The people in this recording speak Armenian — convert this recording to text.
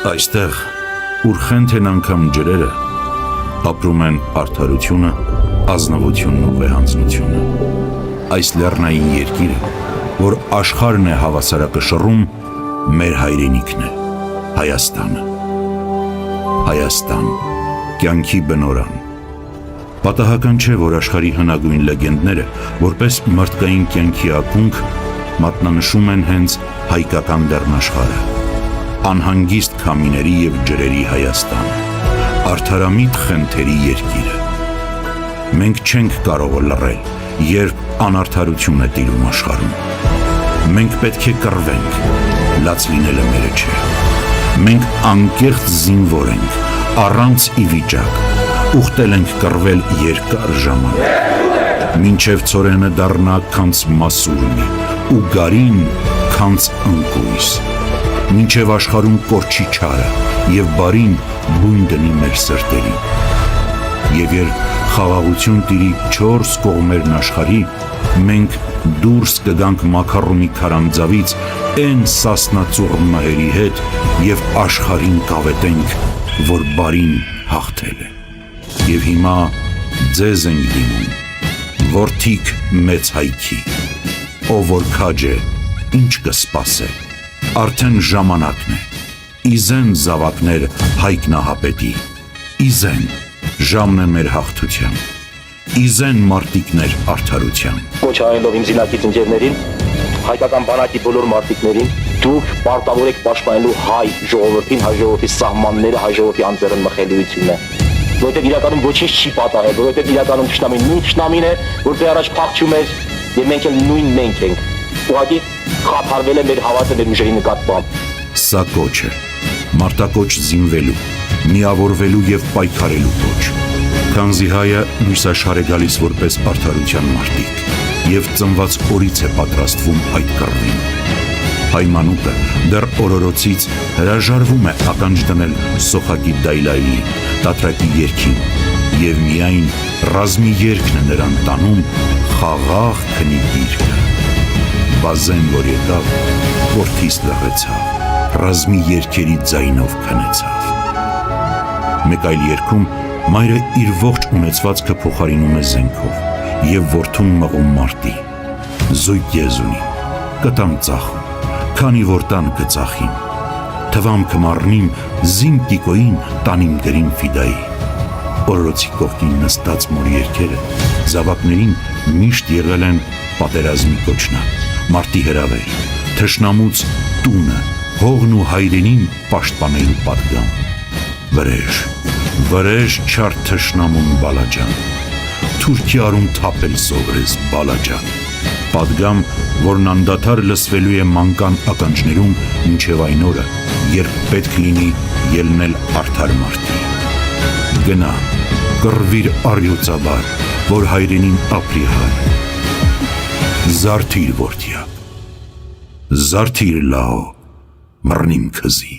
Այստեղ, ուր խենթ են անգամ ջրերը, ապրում են արդարությունը, ազնվությունն ու վեհանձնությունը։ Այս լեռնային երկիրը, որ աշխարհն է հավասարակշռում, մեր հայրենիքն է, Հայաստանը։ Հայաստան, կյանքի բնօրրան։ Պատահական չէ, որ աշխարհի հնագույն լեգենդները, որպես մարդկային կյանքի ակունք, մատնանշում են հենց հայկական լեռնաշխարհը, անհանգիստ քամիների և ջրերի Հայաստանը, արդարամիտ խենթերի երկիրը։ Մենք չենք կարող լռել, երբ անարդարություն է տիրում աշխարհում։ Մենք պետք է կռվենք, լաց լինելը մերը չէ։ Մենք անկեղծ զինվոր ենք, առանց ի վիճակ, ուխտել ենք կռվել երկար ժամանակ, մինչև ցորենը դառնա քանց մասուրմի, ու գարին քանց ընկույզ, մինչև աշխարհում կորչի չարը, և բարին բույն դնի մեր սրտերին։ Եվ երբ խաղաղություն տիրի չորս կողմերն աշխարհի, մենք դուրս կգանք մաքարոնի քարանձավից էն սասնածուռ մահերի հետ և աշխարհին կավետենք, որ բարին հաղթել է։ Եվ հիմա ձեզ ենք դիմում, որդիք մեծ հայքի, ով որ քաջ է, ինչ կսպասե, արդեն ժամանակն է, իզեն զավակներ Հայկ Նահապետի, իզեն, ժամն է մեր հաղթության, իզեն մարտիկներ արդարության։ Կոչ արելով իմ զինակից ընկերներին, հայկական բանակի բոլոր մարտիկներին, դուք պարտավոր եք պաշտպանելու հայ ժողովրդին, հայ ժողովրդի սահմանները, հայ ժողովրդի անձեռն մխելիությունը։ Որովհետև իրականում ոչինչ չի պատահել, որովհետև իրականում թշնամին նույն թշնամին է, որ դեռ առաջ փախչում էր, եւ մենք էլ նույն մենք ենք։ Ուղղակի խաթարվել է մեր հավատը մեր ուժերի նկատմամբ։ Սա կոչ է, մարտակոչ զինվելու, միավորվելու եւ պայքարելու կոչ։ Քանզի հայը լույս աշխարհ է գալիս որպես արդարության մարտիկ եւ ծնված օրից է պատրաստվում այդ կռվին։ Հայ մանուկը դեռ օրորոցից հրաժարվում է ականջ դնել սոխակի դայլայի, տատրակի երգին եւ միայն ռազմի երգն է նրան տանում խաղաղ քնի դիրքը։ Բազեն որ եկավ, որդիս լռեցավ, ռազմի երգերի ձայնով քնեցավ։ Մեկ այլ երգում մայրը իր ողջ ունեցվածքը փոխարինում է զենքով եւ որդուն մղում մարտի։ Զույգ եզ ունի, կտամ ծախում, քանի որ տան կծախին, թվամ կմառնիմ զին տիկոին տանիմ գրին ֆիդայի։ Օրորոցի կողքին նստած մոր երգերը զավակներին միշտ եղել են պատերազմի կոչնակ, մարտի հրավեր, թշնամուց տունը, հողն ու հայրենին պաշտպանելու պատգամ։ Վրեժ, վրեժ չար թշնամուն բալաջան, թուրքի արուն թապել սովրես բալաջան։ Պատգամ, որն անդադար լսվելու է մանկան ականջներում մինչև այն օրը, երբ պետք լինի ելնել արդար մարտի։ Գնա, կռվիր առյուծաբար, որ հայրենին ապրի հայ։ Զարդիր որդյակ, զարդիր լահո, մռնիմ քզի։